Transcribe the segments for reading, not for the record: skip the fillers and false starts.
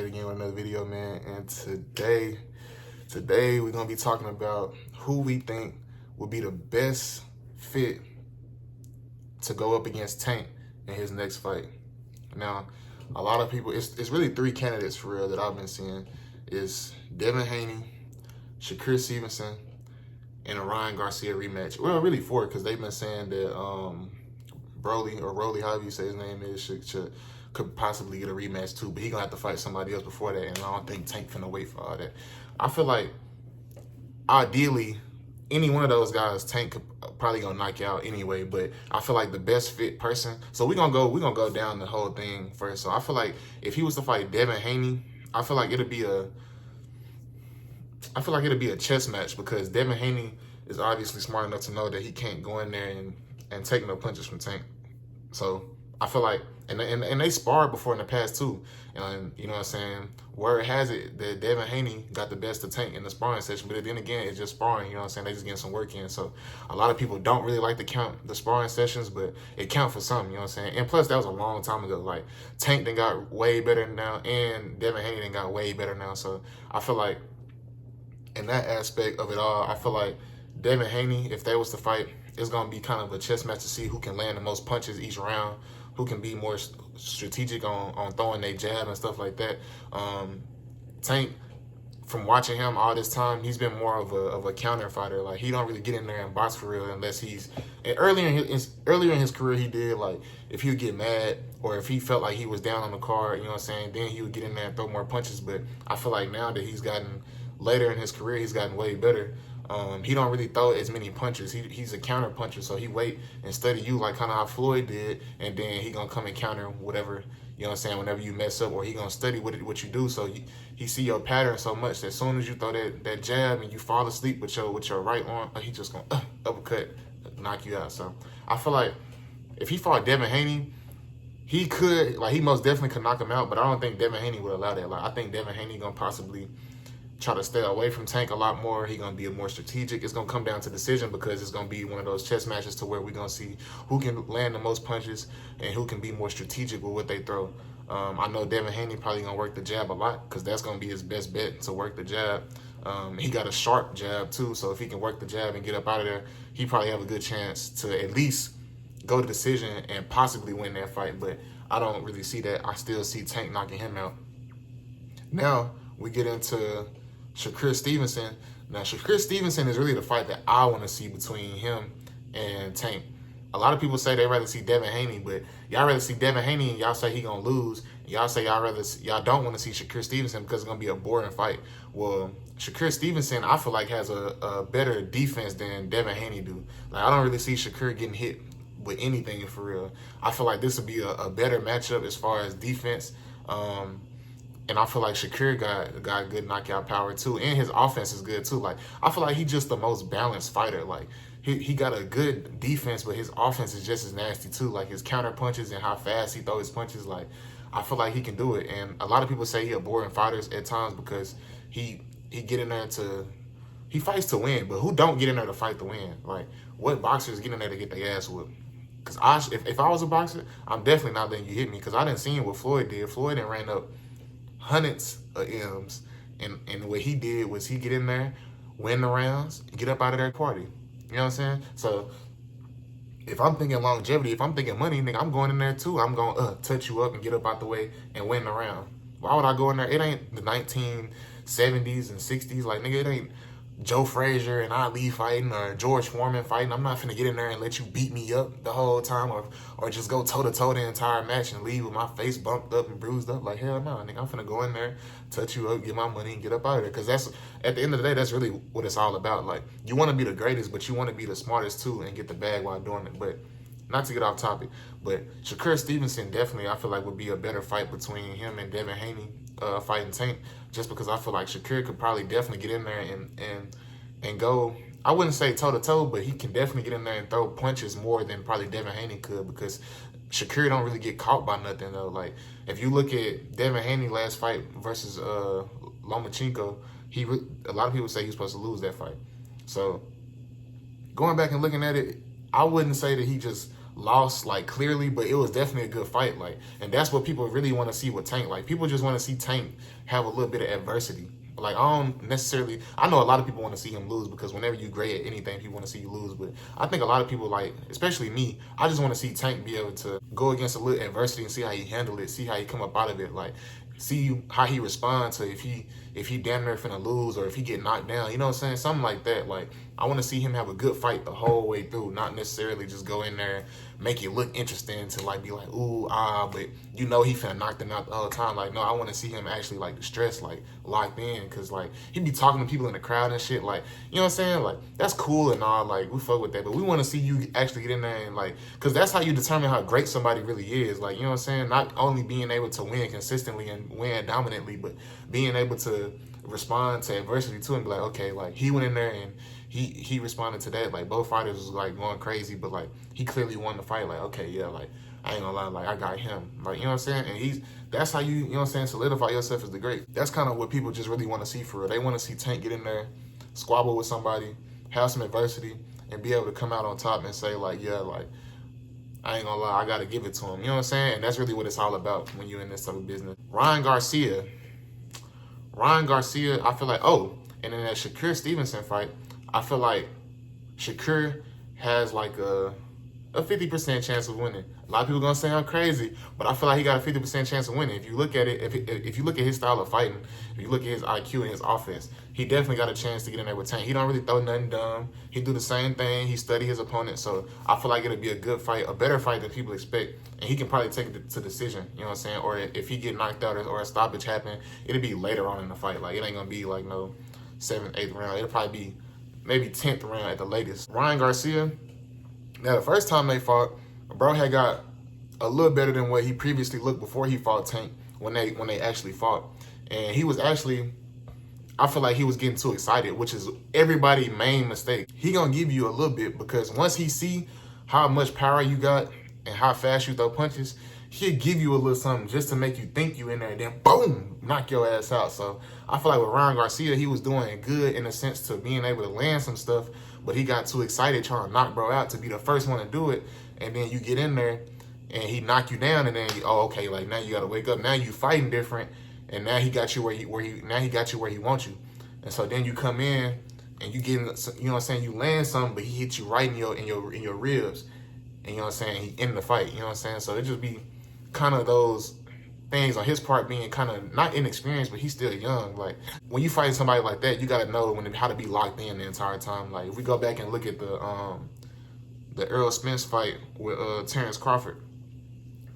it again with another video, man. And today we're gonna be talking about who we think would be the best fit to go up against Tank in his next fight. Now, a lot of people, it's really three candidates for real that I've been seeing. It's Devin Haney, Shakur Stevenson, and a Ryan Garcia rematch. Well, really four, because they've been saying that Rolly, however you say his name is, could possibly get a rematch too, but he gonna have to fight somebody else before that, and I don't think Tank finna wait for all that. I feel like ideally any one of those guys Tank could probably gonna knock you out anyway, but I feel like the best fit person. So we're gonna go down the whole thing first. So I feel like if he was to fight Devin Haney, I feel like it'll be a chess match, because Devin Haney is obviously smart enough to know that he can't go in there and take no punches from Tank. So I feel like, and they sparred before in the past too. And you know what I'm saying? Word has it that Devin Haney got the best of Tank in the sparring session, but then again, it's just sparring, you know what I'm saying? They just getting some work in. So a lot of people don't really like to count the sparring sessions, but it counts for something, you know what I'm saying? And plus, that was a long time ago. Like, Tank then got way better now, and Devin Haney then got way better now. So I feel like in that aspect of it all, I feel like Devin Haney, if they was to fight, it's going to be kind of a chess match to see who can land the most punches each round, who can be more strategic on throwing their jab and stuff like that. Tank, from watching him all this time, he's been more of a counter fighter. Like, he don't really get in there and box for real unless he's... And earlier in his career, he did, like, if he would get mad or if he felt like he was down on the card, you know what I'm saying, then he would get in there and throw more punches. But I feel like now that he's gotten... Later in his career, he's gotten way better. He don't really throw as many punches. He's a counter puncher, so he wait and study you like kind of how Floyd did, and then he gonna come and counter whatever, you know what I'm saying, whenever you mess up, or he gonna study what you do. So he see your pattern so much that as soon as you throw that jab and you fall asleep with your right arm, he just gonna uppercut, knock you out. So I feel like if he fought Devin Haney, he could, like, he most definitely could knock him out, but I don't think Devin Haney would allow that. Like, I think Devin Haney gonna possibly try to stay away from Tank a lot more. He's going to be more strategic. It's going to come down to decision, because it's going to be one of those chess matches to where we're going to see who can land the most punches and who can be more strategic with what they throw. I know Devin Haney probably going to work the jab a lot, because that's going to be his best bet, to work the jab. He got a sharp jab too, so if he can work the jab and get up out of there, he probably have a good chance to at least go to decision and possibly win that fight. But I don't really see that. I still see Tank knocking him out. Now we get into Shakur Stevenson. Now, Shakur Stevenson is really the fight that I want to see between him and Tank. A lot of people say they rather see Devin Haney, but y'all rather see Devin Haney and y'all say he gonna lose. Y'all say y'all don't want to see Shakur Stevenson because it's gonna be a boring fight. Well, Shakur Stevenson, I feel like, has a better defense than Devin Haney do. Like, I don't really see Shakur getting hit with anything for real. I feel like this would be a better matchup as far as defense. And I feel like Shakur got good knockout power too, and his offense is good too. Like, I feel like he's just the most balanced fighter. Like, he got a good defense, but his offense is just as nasty too. Like, his counter punches and how fast he throws his punches. Like, I feel like he can do it. And a lot of people say he a boring fighter at times because he get in there he fights to win, but who don't get in there to fight to win? Like, what boxers get in there to get their ass whooped? Because if I was a boxer, I'm definitely not letting you hit me, because I didn't see what Floyd did. Floyd done ran up hundreds of M's, and what he did was he get in there, win the rounds, get up out of their party. You know what I'm saying? So if I'm thinking longevity, if I'm thinking money, nigga, I'm going in there too. I'm going to touch you up and get up out the way and win the round. Why would I go in there? It ain't the 1970s and 60s. Like, nigga, it ain't Joe Frazier and Ali fighting, or George Foreman fighting. I'm not finna get in there and let you beat me up the whole time, or just go toe-to-toe the entire match and leave with my face bumped up and bruised up. Like, hell no, nigga. I'm finna go in there, touch you up, get my money, and get up out of there. Because that's, at the end of the day, that's really what it's all about. Like, you want to be the greatest, but you want to be the smartest too and get the bag while doing it. But not to get off topic, but Shakur Stevenson definitely, I feel like, would be a better fight between him and Devin Haney fighting Tank, just because I feel like Shakur could probably definitely get in there and go, I wouldn't say toe-to-toe, but he can definitely get in there and throw punches more than probably Devin Haney could, because Shakur don't really get caught by nothing, though. Like, if you look at Devin Haney last fight versus Lomachenko, a lot of people say he was supposed to lose that fight. So going back and looking at it, I wouldn't say that he just lost like clearly, but it was definitely a good fight. Like, and that's what people really want to see with Tank. Like, people just want to see Tank have a little bit of adversity. Like, I don't necessarily, I know a lot of people want to see him lose, because whenever you great at anything, people want to see you lose. But I think a lot of people, like, especially me, I just want to see Tank be able to go against a little adversity and see how he handle it, see how he come up out of it. Like, see how he responds to if he damn near finna lose, or if he get knocked down, you know what I'm saying? Something like that. Like, I want to see him have a good fight the whole way through, not necessarily just go in there and make it look interesting to like be like, ooh, but you know he finna knock them out the whole time. Like, no, I want to see him actually like distressed, like locked in, because like he be talking to people in the crowd and shit, like, you know what I'm saying? Like, that's cool and all, like, we fuck with that, but we want to see you actually get in there and like, because that's how you determine how great somebody really is. Like, you know what I'm saying? Not only being able to win consistently and win dominantly, but being able to respond to adversity too and be like, okay, like he went in there and he responded to that. Like, both fighters was like going crazy, but like he clearly won the fight. Like, okay, yeah, like I ain't gonna lie, like I got him. Like, you know what I'm saying? And that's how you know what I'm saying, solidify yourself as the great. That's kind of what people just really want to see for real. They want to see Tank get in there, squabble with somebody, have some adversity, and be able to come out on top and say like, yeah, like I ain't gonna lie, I gotta give it to him. You know what I'm saying? And that's really what it's all about when you're in this type of business. Ryan Garcia, I feel like, and in that Shakur Stevenson fight, I feel like Shakur has like a 50% chance of winning. A lot of people gonna say I'm crazy, but I feel like he got a 50% chance of winning. If you look at it, if you look at his style of fighting, if you look at his IQ and his offense, he definitely got a chance to get in there with Tank. He don't really throw nothing dumb. He do the same thing. He study his opponent. So I feel like it'll be a good fight, a better fight than people expect. And he can probably take it to decision, you know what I'm saying? Or if he get knocked out or a stoppage happen, it'll be later on in the fight. Like, it ain't gonna be like no 7th, 8th round. It'll probably be maybe 10th round at the latest. Ryan Garcia, now the first time they fought, bro had got a little better than what he previously looked before he fought Tank when they actually fought. And he was actually, I feel like he was getting too excited, which is everybody's main mistake. He gonna give you a little bit, because once he see how much power you got and how fast you throw punches, he'll give you a little something just to make you think you in there, and then boom, knock your ass out. So I feel like with Ryan Garcia, he was doing good in a sense to being able to land some stuff, but he got too excited trying to knock bro out to be the first one to do it, and then you get in there and he knock you down, and then okay, like now you gotta wake up. Now you fighting different, and now he got you where he wants you. And so then you come in and you get, you know what I'm saying, you land something, but he hits you right in your ribs, and you know what I'm saying, he ended the fight. You know what I'm saying? So it just be kind of those things on his part being kind of not inexperienced, but he's still young. Like, when you fight somebody like that, you gotta know how to be locked in the entire time. Like, if we go back and look at the Errol Spence fight with Terrence Crawford.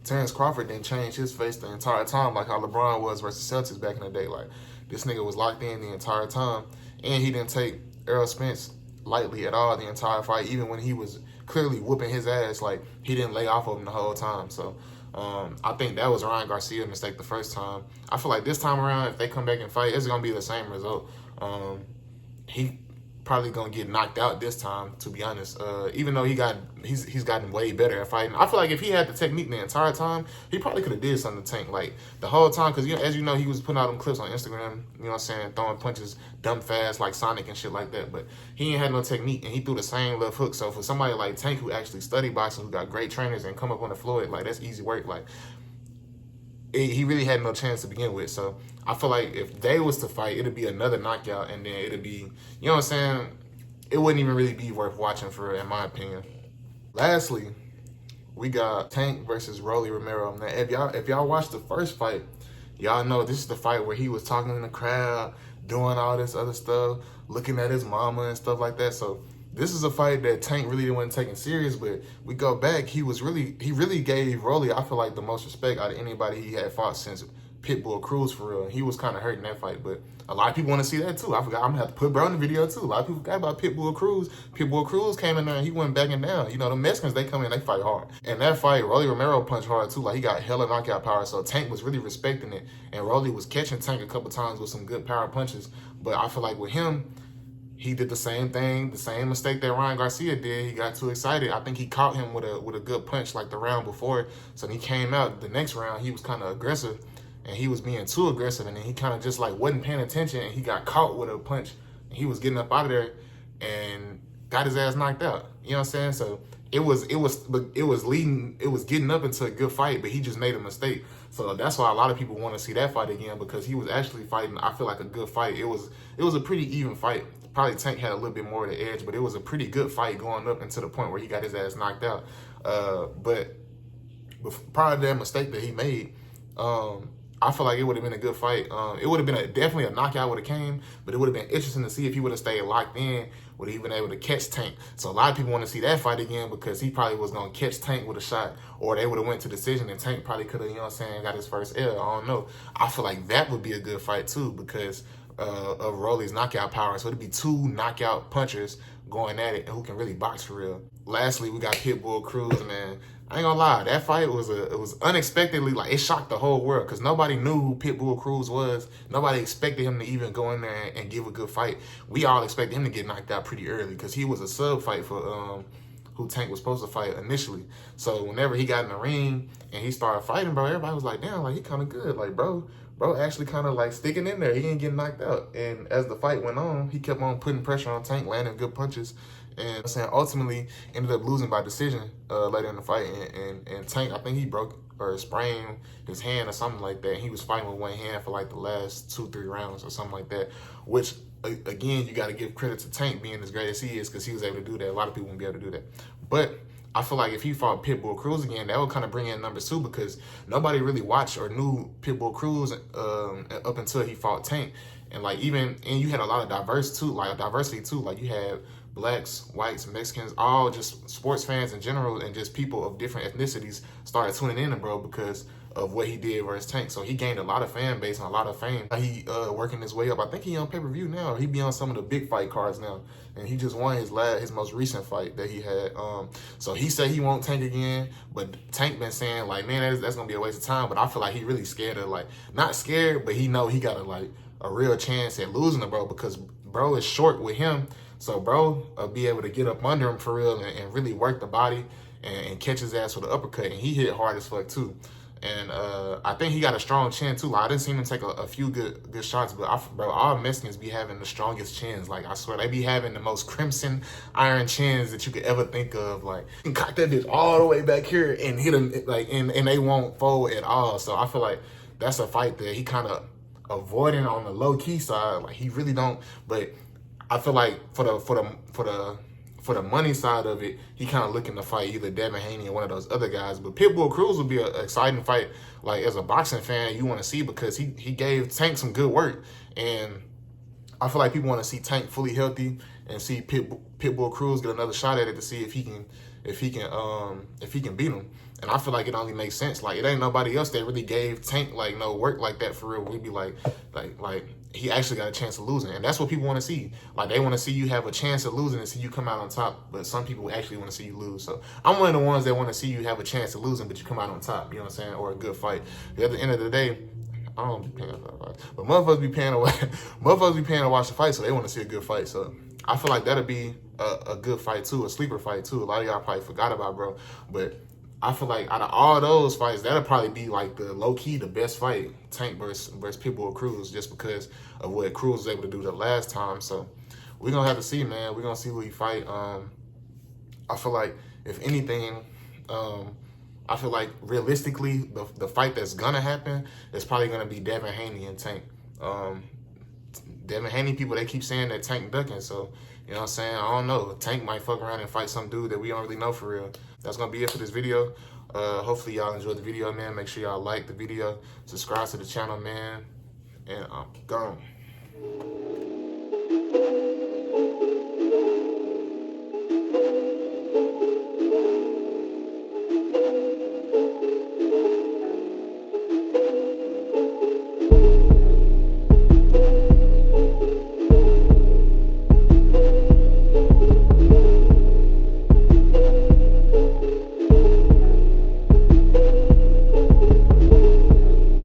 Terrence Crawford didn't change his face the entire time, like how LeBron was versus Celtics back in the day. Like, this nigga was locked in the entire time, and he didn't take Errol Spence lightly at all the entire fight, even when he was clearly whooping his ass. Like, he didn't lay off of him the whole time. So I think that was Ryan Garcia's mistake the first time. I feel like this time around, if they come back and fight, it's gonna be the same result. He probably gonna get knocked out this time, to be honest. Even though he's gotten way better at fighting. I feel like if he had the technique the entire time, he probably could have did something to Tank like the whole time. Because, you know, as you know, he was putting out them clips on Instagram, you know what I'm saying, throwing punches dumb fast like Sonic and shit like that. But he ain't had no technique, and he threw the same left hook. So for somebody like Tank, who actually studied boxing, who got great trainers and come up on the floor, like, that's easy work. Like, he really had no chance to begin with. So I feel like if they was to fight, it'd be another knockout, and then it'd be, you know what I'm saying, it wouldn't even really be worth watching for, in my opinion. Lastly, we got Tank versus Rolly Romero. Now, if y'all watched the first fight, y'all know this is the fight where he was talking in the crowd, doing all this other stuff, looking at his mama and stuff like that. So this is a fight that Tank really wasn't taking serious, but we go back, he really gave Rolly, I feel like, the most respect out of anybody he had fought since Pitbull Cruz, for real. He was kind of hurting that fight, but a lot of people want to see that too. I forgot, I'm gonna have to put bro in the video too. A lot of people forgot about Pitbull Cruz. Pitbull Cruz came in there and he went backing down. You know, the Mexicans, they come in, they fight hard. And that fight, Rolly Romero punched hard too. Like, he got hella knockout power, so Tank was really respecting it. And Rolly was catching Tank a couple times with some good power punches. But I feel like with him, he did the same thing, the same mistake that Ryan Garcia did. He got too excited. I think he caught him with a good punch like the round before. So when he came out the next round, he was kind of aggressive, and he was being too aggressive, and then he kind of just like wasn't paying attention, and he got caught with a punch, and he was getting up out of there and got his ass knocked out. You know what I'm saying? So it was getting up into a good fight, but he just made a mistake. So that's why a lot of people want to see that fight again, because he was actually fighting, I feel like, a good fight. It was a pretty even fight. Probably Tank had a little bit more of the edge, but it was a pretty good fight going up into the point where he got his ass knocked out. But prior to that mistake that he made, I feel like it would have been a good fight. It would have been definitely a knockout would have came, but it would have been interesting to see if he would have stayed locked in, would he been able to catch Tank. So a lot of people want to see that fight again, because he probably was going to catch Tank with a shot, or they would have went to decision and Tank probably could have, you know what I'm saying, got his first L. I don't know. I feel like that would be a good fight too, because of Rolly's knockout power. So it'd be two knockout punchers going at it and who can really box for real. Lastly, we got Pitbull Cruz, man. I ain't gonna lie, that fight was unexpectedly, like, it shocked the whole world, because nobody knew who Pitbull Cruz was. Nobody expected him to even go in there and give a good fight. We all expected him to get knocked out pretty early, because he was a sub fight for who Tank was supposed to fight initially. So whenever he got in the ring and he started fighting, bro, everybody was like, damn, like, he kind of good. Like, bro actually kind of like sticking in there. He didn't get knocked out. And as the fight went on, he kept on putting pressure on Tank, landing good punches. And I'm saying ultimately ended up losing by decision later in the fight. And Tank, I think he broke or sprained his hand or something like that. He was fighting with one hand for like the last 2-3 rounds or something like that, which, again, you got to give credit to Tank being as great as he is, because he was able to do that. A lot of people wouldn't be able to do that. But I feel like if he fought Pitbull Cruz again, that would kind of bring in numbers too, because nobody really watched or knew Pitbull Cruz up until he fought Tank. And like, and you had a lot of diversity too. Like, you had blacks, whites, Mexicans, all just sports fans in general, and just people of different ethnicities started tuning in to bro because of what he did versus Tank. So he gained a lot of fan base and a lot of fame. He working his way up. I think he on pay-per-view now. He be on some of the big fight cards now. And he just won his most recent fight that he had. So he said he won't Tank again, but Tank been saying like, man, that's gonna be a waste of time. But I feel like he really scared of, like, not scared, but he know he got a real chance at losing to bro, because bro is short with him. So bro be able to get up under him for real and really work the body and catch his ass with an uppercut. And he hit hard as fuck too. And I think he got a strong chin too. Like, I didn't see him take a few good shots, but bro, all Mexicans be having the strongest chins. Like, I swear, they be having the most crimson iron chins that you could ever think of. Like, you can cock that bitch all the way back here and hit him, like, and they won't fold at all. So I feel like that's a fight that he kind of avoiding on the low key side. Like, he really don't. But I feel like for the money side of it, he kind of looking to fight either Devin Haney or one of those other guys. But Pitbull Cruz would be an exciting fight, like, as a boxing fan, you want to see, because he gave Tank some good work. And I feel like people want to see Tank fully healthy and see Pitbull Cruz get another shot at it to see if he can beat him. And I feel like it only makes sense. Like, it ain't nobody else that really gave Tank, like, no work like that for real. We'd be like he actually got a chance of losing. And that's what people want to see. Like, they want to see you have a chance of losing and see you come out on top. But some people actually want to see you lose. So I'm one of the ones that want to see you have a chance of losing, but you come out on top. You know what I'm saying? Or a good fight. At the end of the day, I don't be paying for fight, but motherfuckers be paying to watch the fight, so they want to see a good fight. So I feel like that'll be a good fight too, a sleeper fight too. A lot of y'all probably forgot about, bro. But I feel like out of all those fights, that'll probably be like the low-key, the best fight, Tank versus Pitbull Cruz, just because of what Cruz was able to do the last time. So we're going to have to see, man. We're going to see who he fight. I feel like, if anything, I feel like realistically, the fight that's going to happen is probably going to be Devin Haney and Tank. Devin Haney people, they keep saying that Tank ducking, so, you know what I'm saying? I don't know. Tank might fuck around and fight some dude that we don't really know for real. That's going to be it for this video. Hopefully y'all enjoyed the video, man. Make sure y'all like the video, subscribe to the channel, man, and I'm gone.